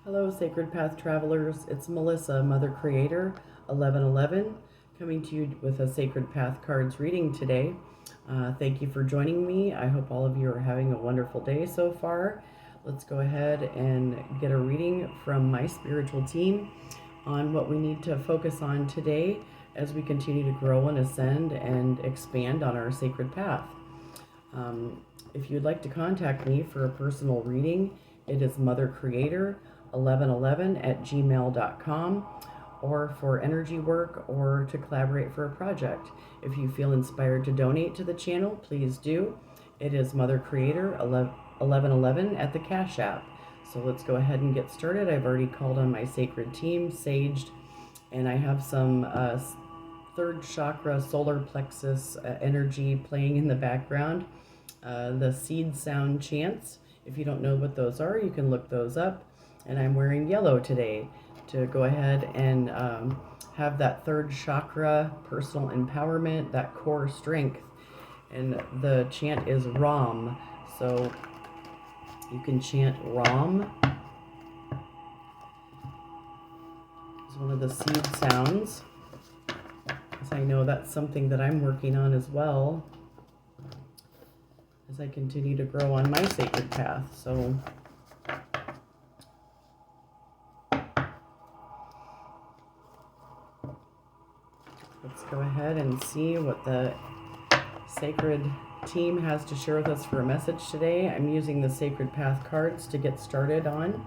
Hello, Sacred Path Travelers. It's Melissa, Mother Creator, 1111, coming to you with a Sacred Path cards reading today. Thank you for joining me. I hope all of you are having a wonderful day so far. Let's go ahead and get a reading from my spiritual team on what we need to focus on today as we continue to grow and ascend and expand on our sacred path. If you'd like to contact me for a personal reading, it is mothercreator1111@gmail.com, or for energy work or to collaborate for a project. If you feel inspired to donate to the channel, please do. It is mothercreator1111 at the Cash App. So let's go ahead and get started. I've already called on my sacred team, saged, and I have some third chakra, solar plexus energy playing in the background. The seed sound chants. If you don't know what those are, you can look those up. And I'm wearing yellow today to go ahead and have that third chakra, personal empowerment, that core strength. And the chant is Ram. So you can chant Ram. It's one of the seed sounds. Because I know that's something that I'm working on as well as I continue to grow on my sacred path. So let's go ahead and see what the sacred team has to share with us for a message today. I'm using the sacred path cards to get started on,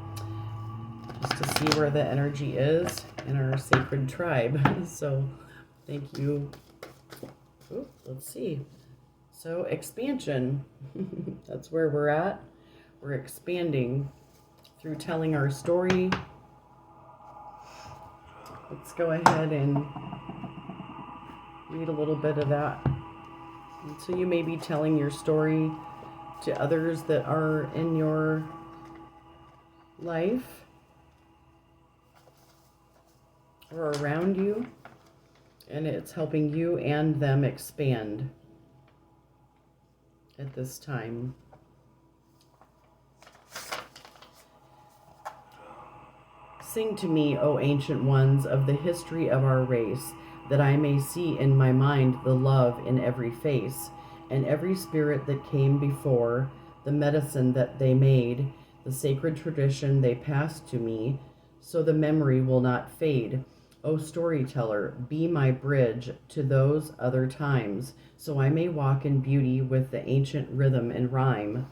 just to see where the energy is in our sacred tribe. So thank you. Ooh, let's see. So expansion, that's where we're at. We're expanding through telling our story. Let's go ahead and read a little bit of that. And so you may be telling your story to others that are in your life or around you, and it's helping you and them expand at this time. Sing to me, O ancient ones, of the history of our race, that I may see in my mind the love in every face, and every spirit that came before, the medicine that they made, the sacred tradition they passed to me, so the memory will not fade. O storyteller, be my bridge to those other times, so I may walk in beauty with the ancient rhythm and rhyme.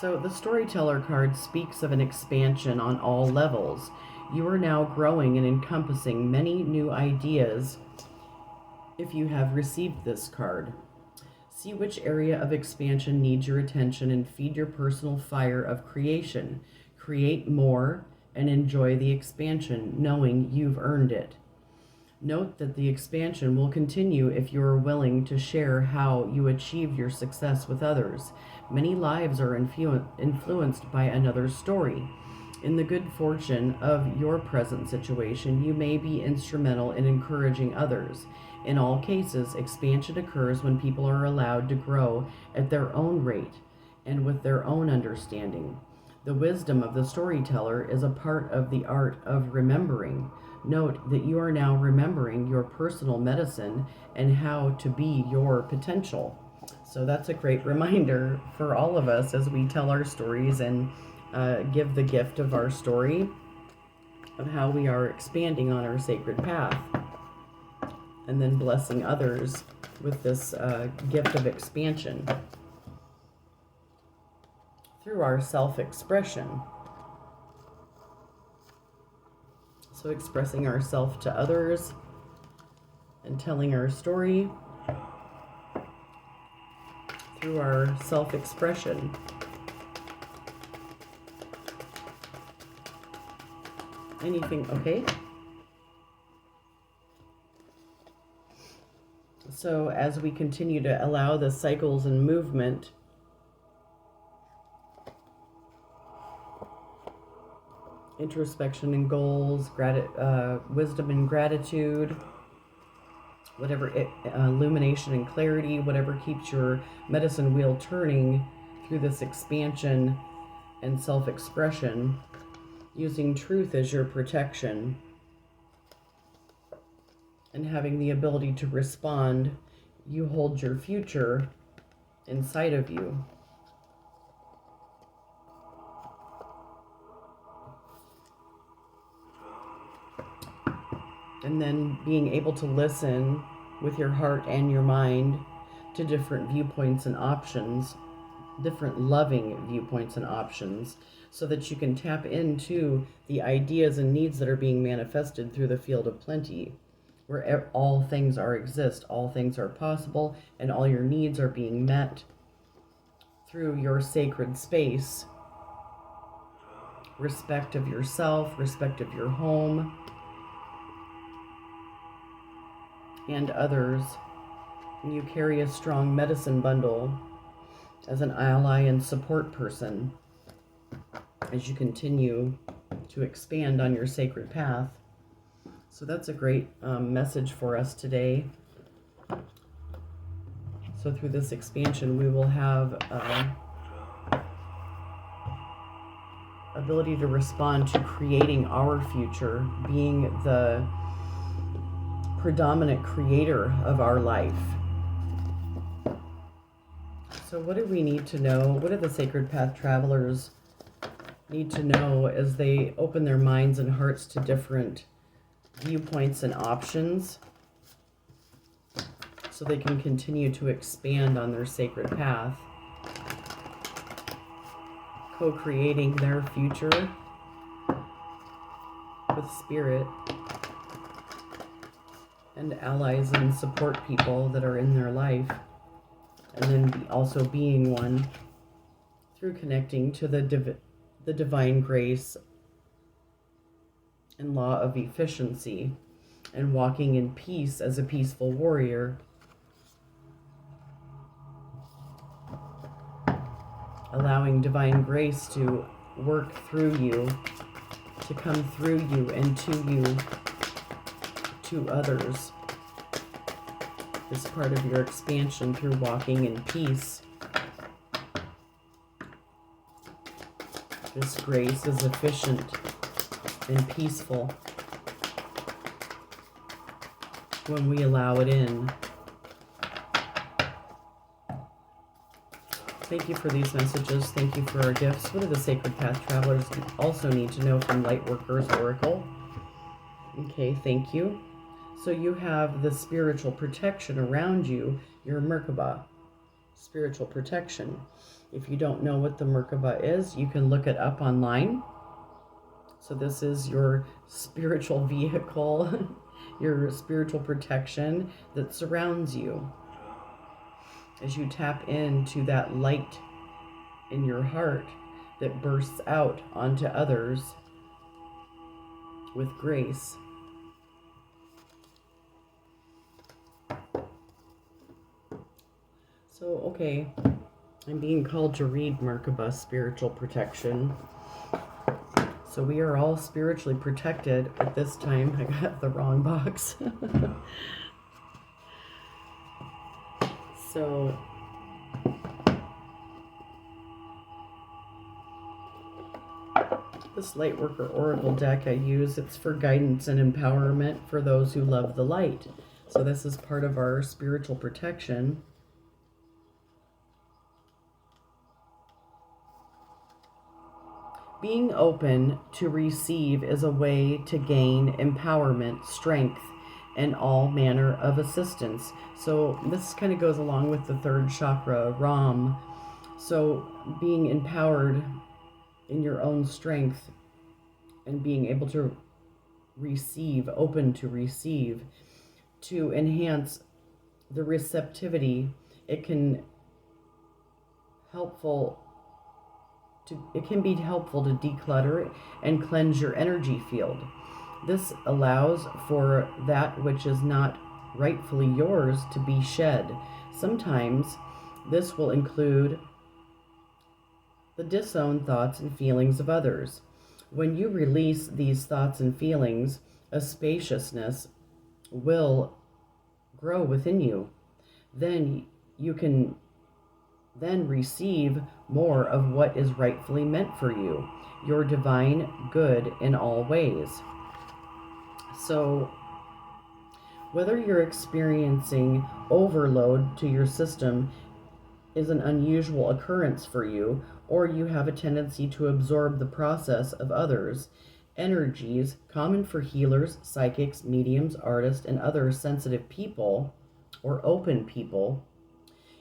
So the storyteller card speaks of an expansion on all levels. You are now growing and encompassing many new ideas if you have received this card. See which area of expansion needs your attention and feed your personal fire of creation. Create more and enjoy the expansion, knowing you've earned it. Note that the expansion will continue if you are willing to share how you achieved your success with others. Many lives are influenced by another's story. In the good fortune of your present situation, you may be instrumental in encouraging others. In all cases, expansion occurs when people are allowed to grow at their own rate and with their own understanding. The wisdom of the storyteller is a part of the art of remembering. Note that you are now remembering your personal medicine and how to be your potential. So that's a great reminder for all of us as we tell our stories and give the gift of our story of how we are expanding on our sacred path, and then blessing others with this gift of expansion through our self-expression. So expressing ourselves to others and telling our story through our self-expression. Anything, okay? So as we continue to allow the cycles and movement introspection and goals, wisdom and gratitude, whatever illumination and clarity, whatever keeps your medicine wheel turning through this expansion and self-expression, using truth as your protection, and having the ability to respond. You hold your future inside of you. And then being able to listen with your heart and your mind to different viewpoints and options, different loving viewpoints and options, so that you can tap into the ideas and needs that are being manifested through the field of plenty, where all things exist, all things are possible, and all your needs are being met through your sacred space. Respect of yourself, respect of your home and others. And you carry a strong medicine bundle as an ally and support person as you continue to expand on your sacred path. So that's a great message for us today. So through this expansion, we will have ability to respond to creating our future, being the predominant creator of our life. So what do we need to know? What do the Sacred Path travelers need to know as they open their minds and hearts to different viewpoints and options, so they can continue to expand on their sacred path, co-creating their future with spirit and allies and support people that are in their life, and then also being one through connecting to the divine grace and law of efficiency, and walking in peace as a peaceful warrior, allowing divine grace to work through you, to come through you and to you, to others. This part of your expansion through walking in peace. This grace is efficient and peaceful when we allow it in. Thank you for these messages. Thank you for our gifts. What do the Sacred Path travelers also need to know from Lightworkers Oracle? Okay, thank you. So you have the spiritual protection around you, your Merkaba, spiritual protection. If you don't know what the Merkaba is, you can look it up online. So this is your spiritual vehicle, your spiritual protection that surrounds you as you tap into that light in your heart that bursts out onto others with grace. So, okay, I'm being called to read Merkaba Spiritual Protection. So we are all spiritually protected at this time. I got the wrong box. So this Lightworker Oracle deck I use, it's for guidance and empowerment for those who love the light. So this is part of our spiritual protection. Being open to receive is a way to gain empowerment, strength, and all manner of assistance. So this kind of goes along with the third chakra, Ram. So being empowered in your own strength and being able to receive, open to receive, to enhance the receptivity. It can be helpful to declutter and cleanse your energy field. This allows for that which is not rightfully yours to be shed. Sometimes this will include the disowned thoughts and feelings of others. When you release these thoughts and feelings, a spaciousness will grow within you. Then you can then receive more of what is rightfully meant for you, your divine good in all ways. So, whether you're experiencing overload to your system is an unusual occurrence for you, or you have a tendency to absorb the process of others' energies, common for healers, psychics, mediums, artists, and other sensitive people or open people,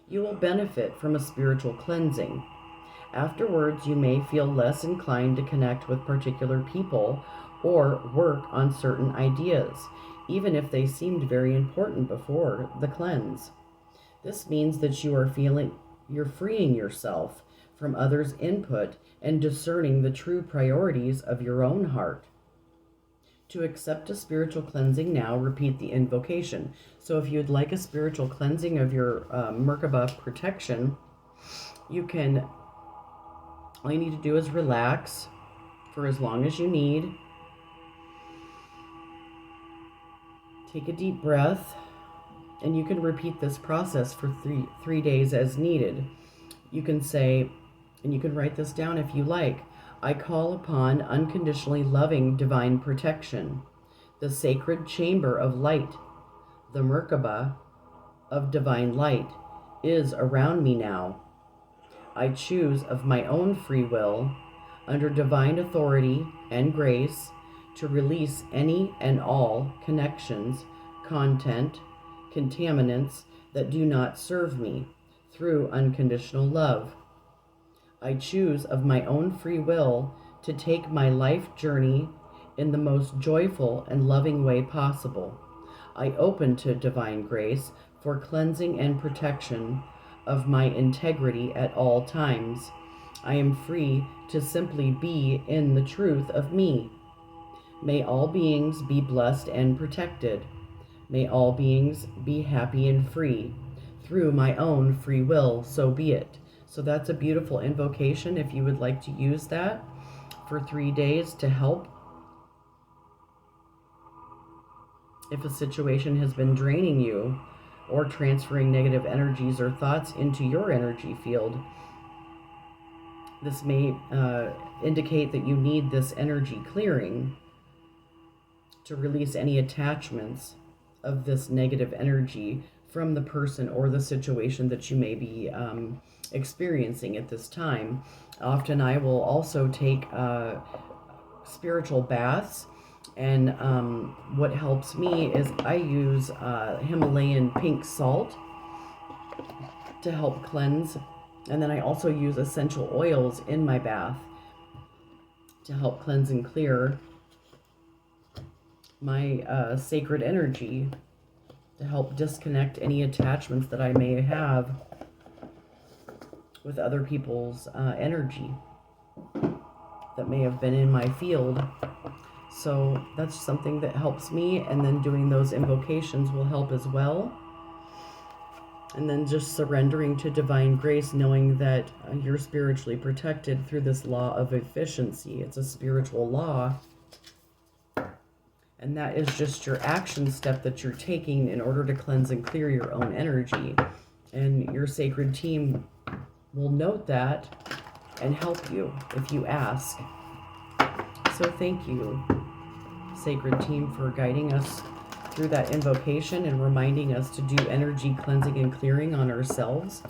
you will benefit from a spiritual cleansing. Afterwards, you may feel less inclined to connect with particular people or work on certain ideas, even if they seemed very important before the cleanse. This means that you're freeing yourself from others' input and discerning the true priorities of your own heart. To accept a spiritual cleansing now, repeat the invocation. So if you'd like a spiritual cleansing of your Merkaba protection, you can, all you need to do is relax for as long as you need. Take a deep breath, and you can repeat this process for three days as needed. You can say, and you can write this down if you like, I call upon unconditionally loving divine protection, the sacred chamber of light, the Merkaba of divine light is around me now. I choose of my own free will, under divine authority and grace, to release any and all connections, content, contaminants that do not serve me through unconditional love. I choose of my own free will to take my life journey in the most joyful and loving way possible. I open to divine grace for cleansing and protection of my integrity at all times. I am free to simply be in the truth of me. May all beings be blessed and protected. May all beings be happy and free. Through my own free will, so be it. So that's a beautiful invocation if you would like to use that for 3 days to help. If a situation has been draining you or transferring negative energies or thoughts into your energy field, this may indicate that you need this energy clearing to release any attachments of this negative energy from the person or the situation that you may be experiencing at this time. Often I will also take spiritual baths, and what helps me is I use Himalayan pink salt to help cleanse, and then I also use essential oils in my bath to help cleanse and clear my sacred energy, to help disconnect any attachments that I may have with other people's energy that may have been in my field. So that's something that helps me, and then doing those invocations will help as well. And then just surrendering to divine grace, knowing that you're spiritually protected through this law of efficiency. It's a spiritual law. And that is just your action step that you're taking in order to cleanse and clear your own energy. And your sacred team will note that and help you if you ask. So thank you, sacred team, for guiding us through that invocation and reminding us to do energy cleansing and clearing on ourselves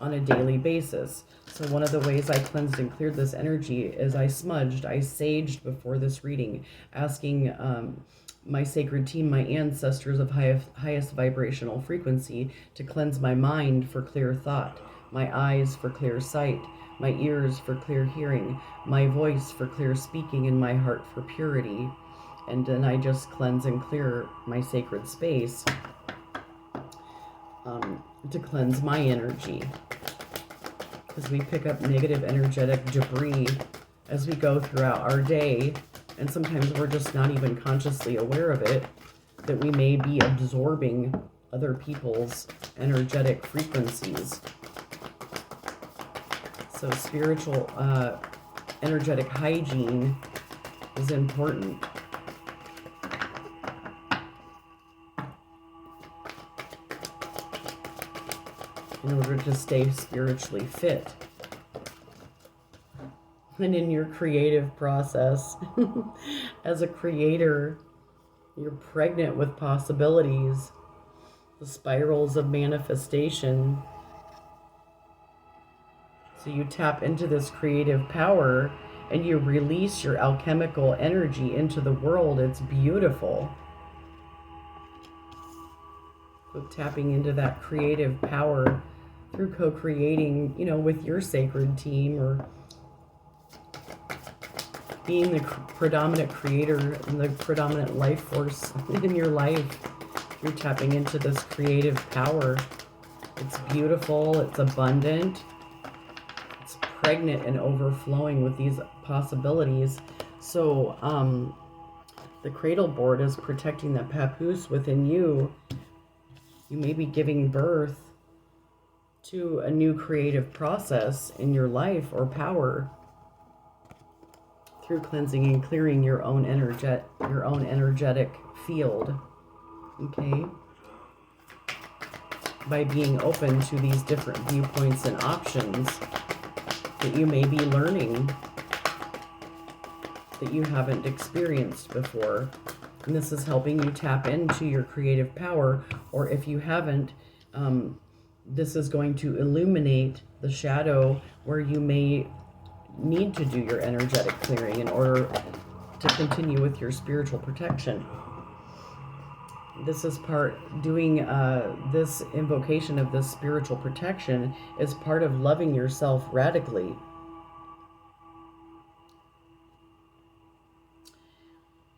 on a daily basis. So one of the ways I cleansed and cleared this energy is I saged before this reading, asking my sacred team, my ancestors of highest vibrational frequency, to cleanse my mind for clear thought, my eyes for clear sight, my ears for clear hearing, my voice for clear speaking, and my heart for purity. And then I just cleanse and clear my sacred space to cleanse my energy. Because we pick up negative energetic debris as we go throughout our day, and sometimes we're just not even consciously aware of it, that we may be absorbing other people's energetic frequencies. So spiritual energetic hygiene is important. in order to stay spiritually fit. And in your creative process, as a creator, you're pregnant with possibilities, the spirals of manifestation. So you tap into this creative power and you release your alchemical energy into the world. It's beautiful. So tapping into that creative power through co-creating, with your sacred team, or being the predominant creator and the predominant life force in your life. You're tapping into this creative power. It's beautiful, it's abundant, it's pregnant and overflowing with these possibilities. So the cradle board is protecting the papoose within you. You may be giving birth to a new creative process in your life or power through cleansing and clearing your own energetic field. Okay? By being open to these different viewpoints and options that you may be learning that you haven't experienced before. And this is helping you tap into your creative power, or if you haven't, this is going to illuminate the shadow where you may need to do your energetic clearing in order to continue with your spiritual protection. This is doing this invocation of this spiritual protection is part of loving yourself radically.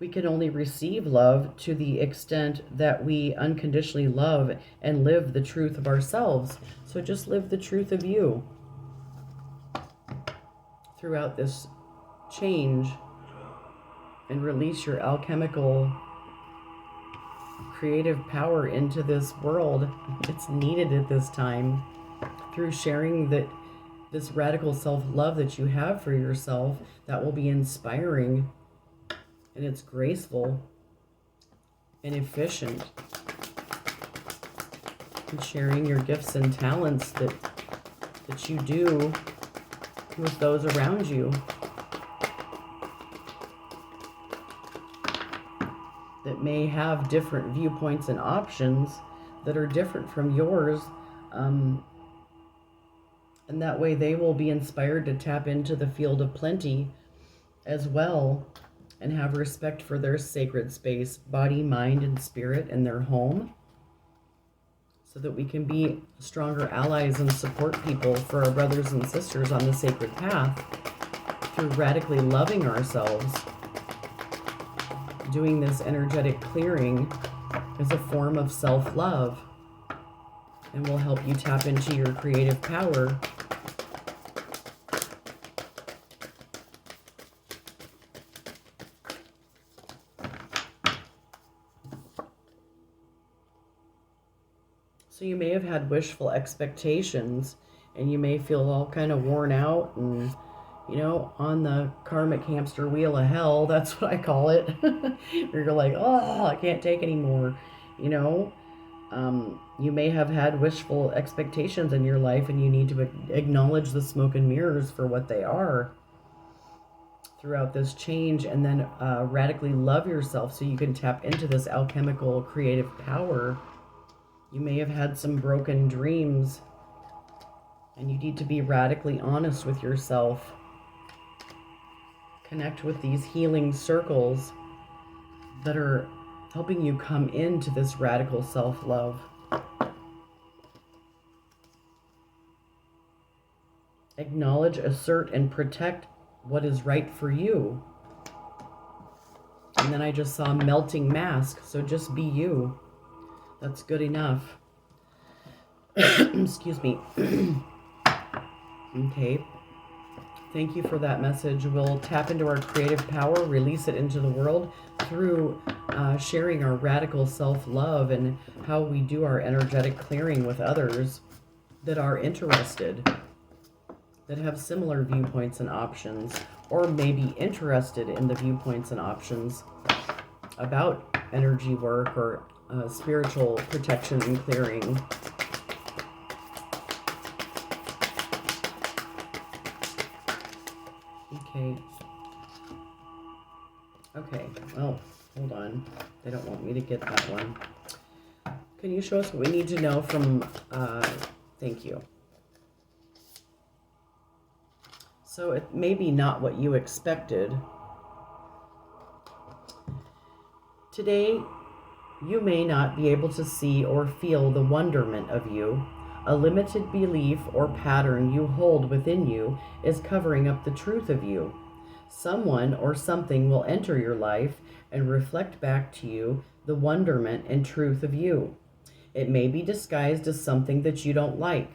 We can only receive love to the extent that we unconditionally love and live the truth of ourselves. So just live the truth of you throughout this change and release your alchemical creative power into this world. It's needed at this time. Through sharing this radical self-love that you have for yourself, that will be inspiring, and it's graceful and efficient. And sharing your gifts and talents that you do with those around you that may have different viewpoints and options that are different from yours, and that way they will be inspired to tap into the field of plenty as well, and have respect for their sacred space, body, mind, and spirit in their home, so that we can be stronger allies and support people for our brothers and sisters on the sacred path through radically loving ourselves. Doing this energetic clearing is a form of self-love and will help you tap into your creative power. So you may have had wishful expectations, and you may feel all kind of worn out and, on the karmic hamster wheel of hell. That's what I call it. Where you're like, oh, I can't take anymore. You may have had wishful expectations in your life, and you need to acknowledge the smoke and mirrors for what they are throughout this change, and then radically love yourself so you can tap into this alchemical creative power. You may have had some broken dreams, and you need to be radically honest with yourself. Connect with these healing circles that are helping you come into this radical self-love. Acknowledge, assert, and protect what is right for you. And then I just saw a melting mask, so just be you. That's good enough. Excuse me. Okay. Thank you for that message. We'll tap into our creative power, release it into the world through sharing our radical self-love and how we do our energetic clearing with others that are interested, that have similar viewpoints and options, or may be interested in the viewpoints and options about energy work or spiritual protection and clearing. Okay. Okay. Well, hold on. They don't want me to get that one. Can you show us what we need to know from, thank you. So it may be not what you expected. Today, you may not be able to see or feel the wonderment of you. A limited belief or pattern you hold within you is covering up the truth of you. Someone or something will enter your life and reflect back to you the wonderment and truth of you. It may be disguised as something that you don't like,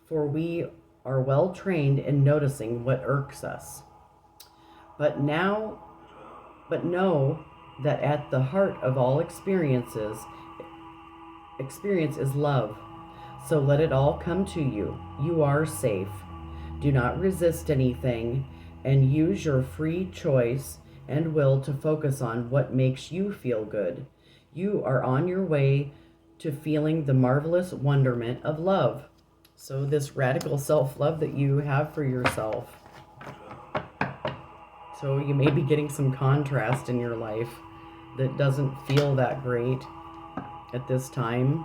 for we are well trained in noticing what irks us. But know that at the heart of all experience is love. So let it all come to you. You are safe. Do not resist anything and use your free choice and will to focus on what makes you feel good. You are on your way to feeling the marvelous wonderment of love. So this radical self-love that you have for yourself. So you may be getting some contrast in your life that doesn't feel that great at this time.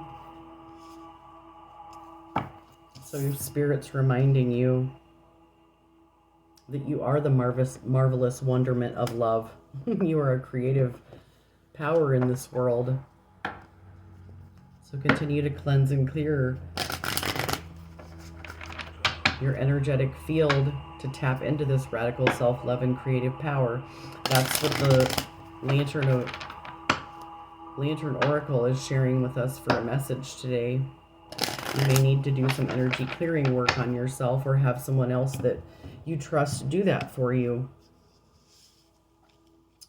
So your spirit's reminding you that you are the marvelous wonderment of love. You are a creative power in this world. So continue to cleanse and clear your energetic field to tap into this radical self-love and creative power. That's what the Lantern Oracle is sharing with us for a message today. You may need to do some energy clearing work on yourself or have someone else that you trust do that for you.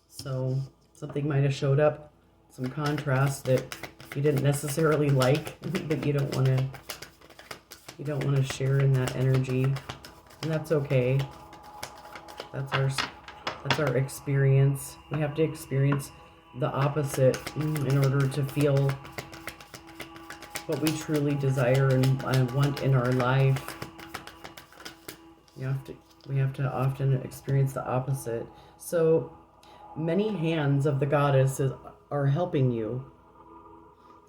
So something might have showed up, some contrast that you didn't necessarily like, but you don't want to share in that energy, and that's okay. That's our experience. We have to experience the opposite in order to feel what we truly desire and want in our life. We have to often experience the opposite. So many hands of the goddess are helping you.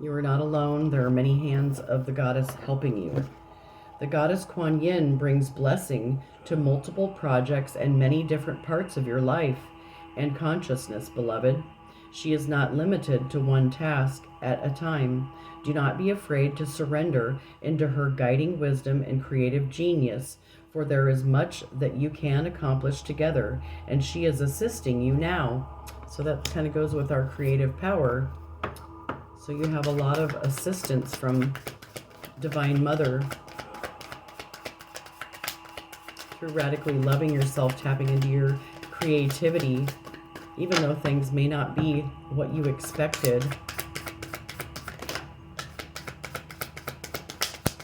You are not alone. There are many hands of the goddess helping you. The goddess Kuan Yin brings blessing to multiple projects and many different parts of your life and consciousness, beloved. She is not limited to one task at a time. Do not be afraid to surrender into her guiding wisdom and creative genius, for there is much that you can accomplish together, and she is assisting you now. So that kind of goes with our creative power. So you have a lot of assistance from Divine Mother through radically loving yourself, tapping into your creativity, even though things may not be what you expected.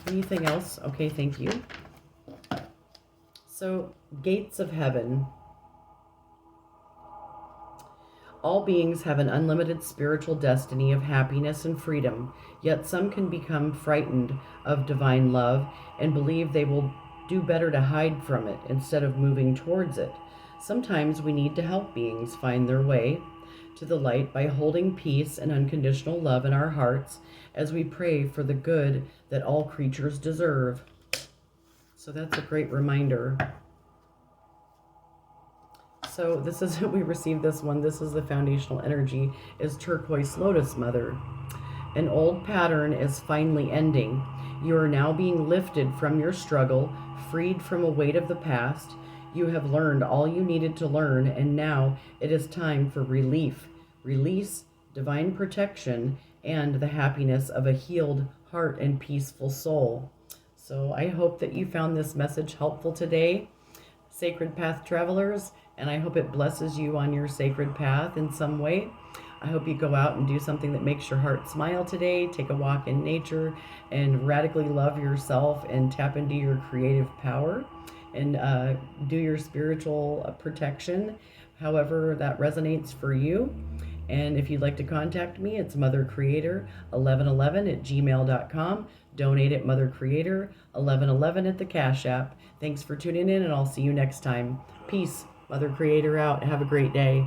Anything else? Okay, thank you. So, gates of heaven. All beings have an unlimited spiritual destiny of happiness and freedom, yet some can become frightened of divine love and believe they will do better to hide from it instead of moving towards it. Sometimes we need to help beings find their way to the light by holding peace and unconditional love in our hearts as we pray for the good that all creatures deserve. So that's a great reminder. So this is, we received this one. This is the foundational energy, is turquoise lotus mother. An old pattern is finally ending. You are now being lifted from your struggle, freed from a weight of the past. You have learned all you needed to learn, and now it is time for relief, release, divine protection, and the happiness of a healed heart and peaceful soul. So I hope that you found this message helpful today, Sacred Path travelers, and I hope it blesses you on your sacred path in some way. I hope you go out and do something that makes your heart smile today. Take a walk in nature and radically love yourself and tap into your creative power and do your spiritual protection, however that resonates for you. And if you'd like to contact me, it's mothercreator1111 at gmail.com. Donate at Mother Creator 1111 at the Cash App. Thanks for tuning in, and I'll see you next time. Peace. Mother Creator out. Have a great day.